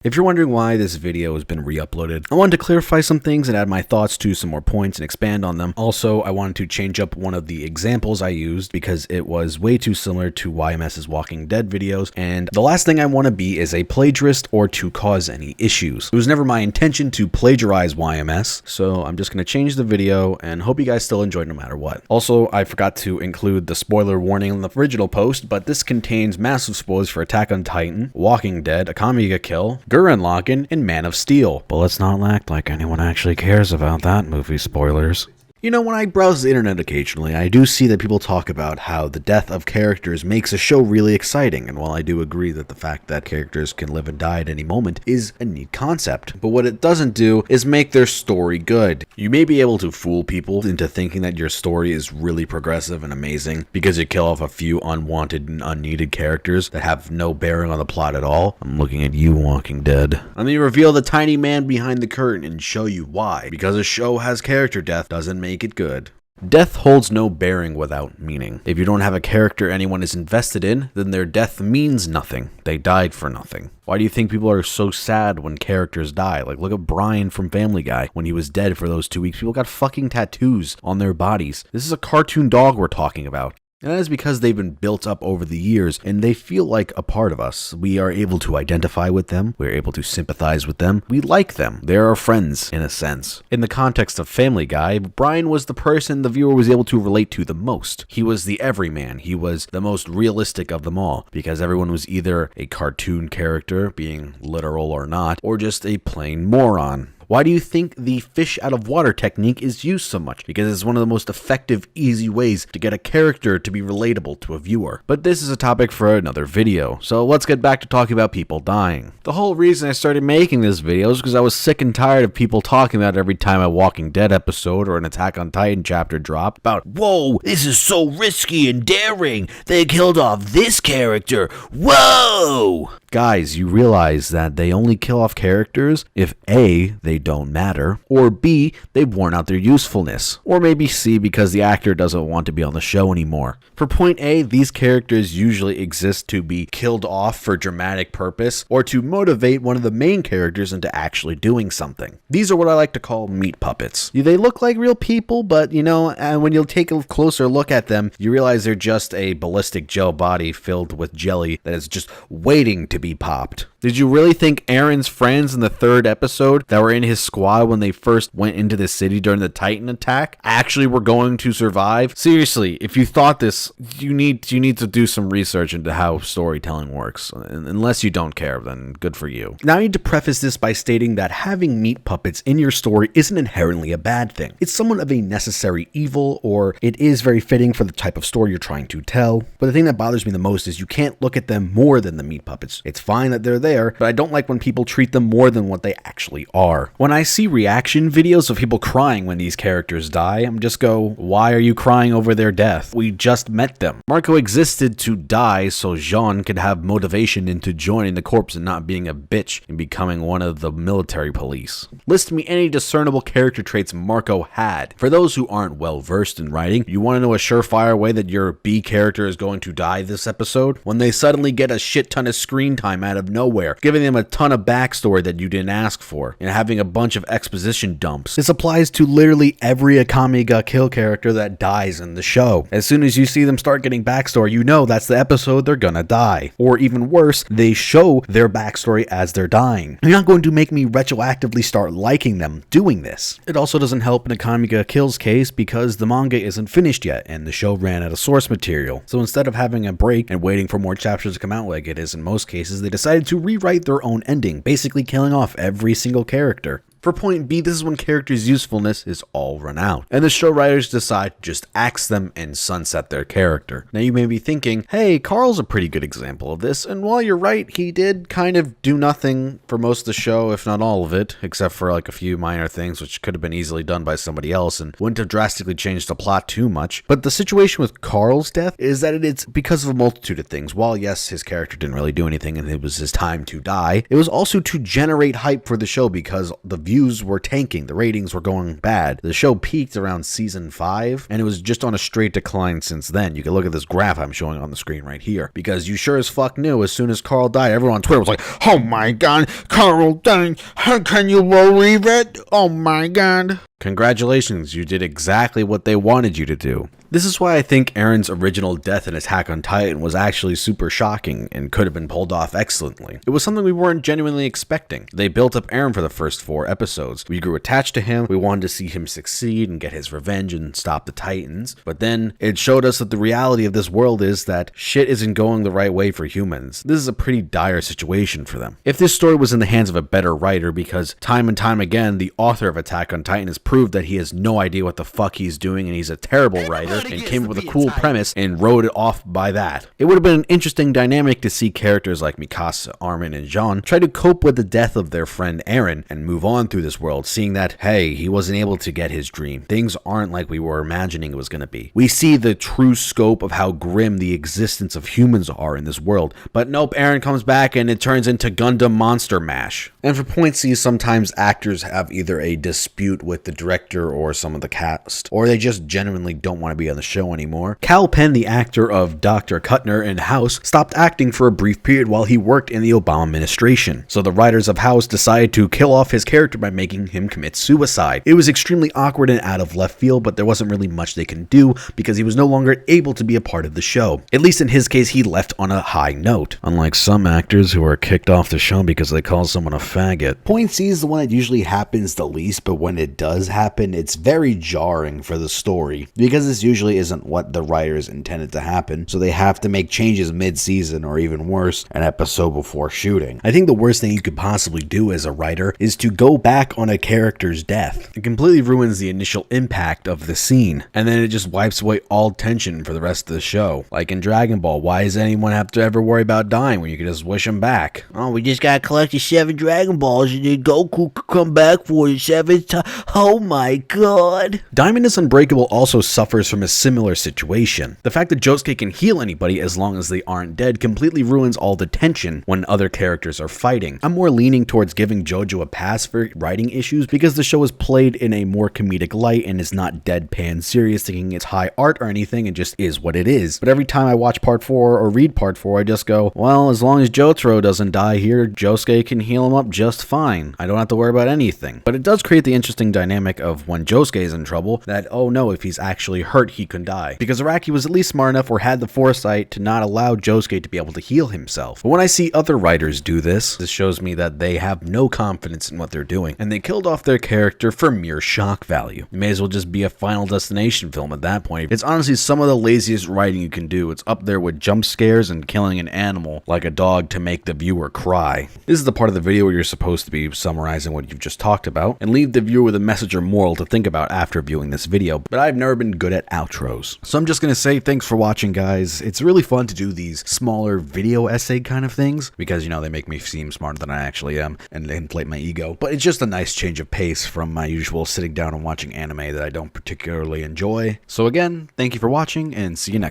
If you're wondering why this video has been re-uploaded, I wanted to clarify some things and add my thoughts to some more points and expand on them. Also, I wanted to change up one of the examples I used because it was way too similar to YMS's Walking Dead videos, and the last thing I want to be is a plagiarist or to cause any issues. It was never my intention to plagiarize YMS, so I'm just going to change the video and hope you guys still enjoy no matter what. Also, I forgot to include the spoiler warning in the original post, but this contains massive spoilers for Attack on Titan, Walking Dead, Akame ga Kill, Gurren Lagann, and Man of Steel. But let's not act like anyone actually cares about that movie spoilers. You know, when I browse the internet occasionally, I do see that people talk about how the death of characters makes a show really exciting, and while I do agree that the fact that characters can live and die at any moment is a neat concept, but what it doesn't do is make their story good. You may be able to fool people into thinking that your story is really progressive and amazing because you kill off a few unwanted and unneeded characters that have no bearing on the plot at all. I'm looking at you, Walking Dead. And then you reveal the tiny man behind the curtain and show you why. Because a show has character death doesn't make it good. Death holds no bearing without meaning. If you don't have a character anyone is invested in, then their death means nothing. They died for nothing. Why do you think people are so sad when characters die? Like, look at Brian from Family Guy. When he was dead for those 2 weeks, people got fucking tattoos on their bodies. This is a cartoon dog we're talking about. And that is because they've been built up over the years and they feel like a part of us. We are able to identify with them. We're able to sympathize with them. We like them. They're our friends, in a sense. In the context of Family Guy, Brian was the person the viewer was able to relate to the most. He was the everyman. He was the most realistic of them all because everyone was either a cartoon character, being literal or not, or just a plain moron. Why do you think the fish out of water technique is used so much? Because it's one of the most effective, easy ways to get a character to be relatable to a viewer. But this is a topic for another video, so let's get back to talking about people dying. The whole reason I started making this video is because I was sick and tired of people talking about it every time a Walking Dead episode or an Attack on Titan chapter dropped about, whoa, this is so risky and daring, they killed off this character, whoa! Guys, you realize that they only kill off characters if A, they don't matter, or B, they've worn out their usefulness, or maybe C, because the actor doesn't want to be on the show anymore. For point A, these characters usually exist to be killed off for dramatic purpose, or to motivate one of the main characters into actually doing something. These are what I like to call meat puppets. They look like real people, but you know, when you'll take a closer look at them, you realize they're just a ballistic gel body filled with jelly that is just waiting to be popped. Did you really think Aaron's friends in the 3rd episode that were in his squad when they first went into the city during the Titan attack actually were going to survive? Seriously, if you thought this, you need to do some research into how storytelling works. Unless you don't care, then good for you. Now I need to preface this by stating that having meat puppets in your story isn't inherently a bad thing. It's somewhat of a necessary evil, or it is very fitting for the type of story you're trying to tell. But the thing that bothers me the most is you can't look at them more than the meat puppets. It's fine that they're there, but I don't like when people treat them more than what they actually are. When I see reaction videos of people crying when these characters die, I'm just go, why are you crying over their death? We just met them. Marco existed to die so Jean could have motivation into joining the corps and not being a bitch and becoming one of the military police. List me any discernible character traits Marco had. For those who aren't well versed in writing, you want to know a surefire way that your B character is going to die this episode? When they suddenly get a shit ton of screen time out of nowhere, giving them a ton of backstory that you didn't ask for, and having a bunch of exposition dumps. This applies to literally every Akame ga Kill character that dies in the show. As soon as you see them start getting backstory, you know that's the episode they're gonna die. Or even worse, they show their backstory as they're dying. You're not going to make me retroactively start liking them doing this. It also doesn't help in Akame ga Kill's case because the manga isn't finished yet and the show ran out of source material. So instead of having a break and waiting for more chapters to come out like it is in most cases, they decided to rewrite their own ending, basically killing off every single character. For point B, this is when characters' usefulness is all run out, and the show writers decide to just axe them and sunset their character. Now you may be thinking, hey, Carl's a pretty good example of this, and while you're right, he did kind of do nothing for most of the show, if not all of it, except for like a few minor things which could have been easily done by somebody else and wouldn't have drastically changed the plot too much. But the situation with Carl's death is that it's because of a multitude of things. While yes, his character didn't really do anything and it was his time to die, it was also to generate hype for the show because the views were tanking, the ratings were going bad. The show peaked around season 5, and it was just on a straight decline since then. You can look at this graph I'm showing on the screen right here, because you sure as fuck knew as soon as Carl died, everyone on Twitter was like, oh my god, Carl died, how can you believe it? Oh my god. Congratulations, you did exactly what they wanted you to do. This is why I think Aaron's original death in Attack on Titan was actually super shocking and could have been pulled off excellently. It was something we weren't genuinely expecting. They built up Aaron for the first 4 episodes. We grew attached to him, we wanted to see him succeed and get his revenge and stop the Titans. But then it showed us that the reality of this world is that shit isn't going the right way for humans. This is a pretty dire situation for them. If this story was in the hands of a better writer, because time and time again, the author of Attack on Titan has proved that he has no idea what the fuck he's doing and he's a terrible writer, and came up with a cool premise and wrote it off by that. It would have been an interesting dynamic to see characters like Mikasa, Armin, and Jean try to cope with the death of their friend Aaron and move on through this world, seeing that, hey, he wasn't able to get his dream. Things aren't like we were imagining it was going to be. We see the true scope of how grim the existence of humans are in this world, but nope, Aaron comes back and it turns into Gundam Monster Mash. And for point C, sometimes actors have either a dispute with the director or some of the cast, or they just genuinely don't want to be on the show anymore. Cal Penn, the actor of Dr. Kuttner in House, stopped acting for a brief period while he worked in the Obama administration. So the writers of House decided to kill off his character by making him commit suicide. It was extremely awkward and out of left field, but there wasn't really much they can do because he was no longer able to be a part of the show. At least in his case, he left on a high note. Unlike some actors who are kicked off the show because they call someone a faggot. Point C is the one that usually happens the least, but when it does happen, it's very jarring for the story because this usually isn't what the writers intended to happen, so they have to make changes mid-season or even worse, an episode before shooting. I think the worst thing you could possibly do as a writer is to go back on a character's death. It completely ruins the initial impact of the scene, and then it just wipes away all tension for the rest of the show. Like in Dragon Ball, why does anyone have to ever worry about dying when you can just wish them back? Oh, we just gotta collect the 7 Dragon Balls and then Goku could come back for the 7th time. Oh my god. Diamond is Unbreakable also suffers from a similar situation. The fact that Josuke can heal anybody as long as they aren't dead completely ruins all the tension when other characters are fighting. I'm more leaning towards giving JoJo a pass for writing issues because the show is played in a more comedic light and is not deadpan serious thinking it's high art or anything, it just is what it is. But every time I watch part 4 or read part 4, I just go, well, as long as Jotaro doesn't die here, Josuke can heal him up just fine. I don't have to worry about anything. But it does create the interesting dynamic of when Josuke is in trouble, that, oh no, if he's actually hurt, he can die. Because Araki was at least smart enough or had the foresight to not allow Josuke to be able to heal himself. But when I see other writers do this shows me that they have no confidence in what they're doing, and they killed off their character for mere shock value. It may as well just be a Final Destination film at that point. It's honestly some of the laziest writing you can do. It's up there with jump scares and killing an animal like a dog to make the viewer cry. This is the part of the video where you're supposed to be summarizing what you've just talked about and leave the viewer with a message or moral to think about after viewing this video, but I've never been good at outros. So I'm just gonna say thanks for watching, guys. It's really fun to do these smaller video essay kind of things because, you know, they make me seem smarter than I actually am and they inflate my ego, but it's just a nice change of pace from my usual sitting down and watching anime that I don't particularly enjoy. So again, thank you for watching and see you next time.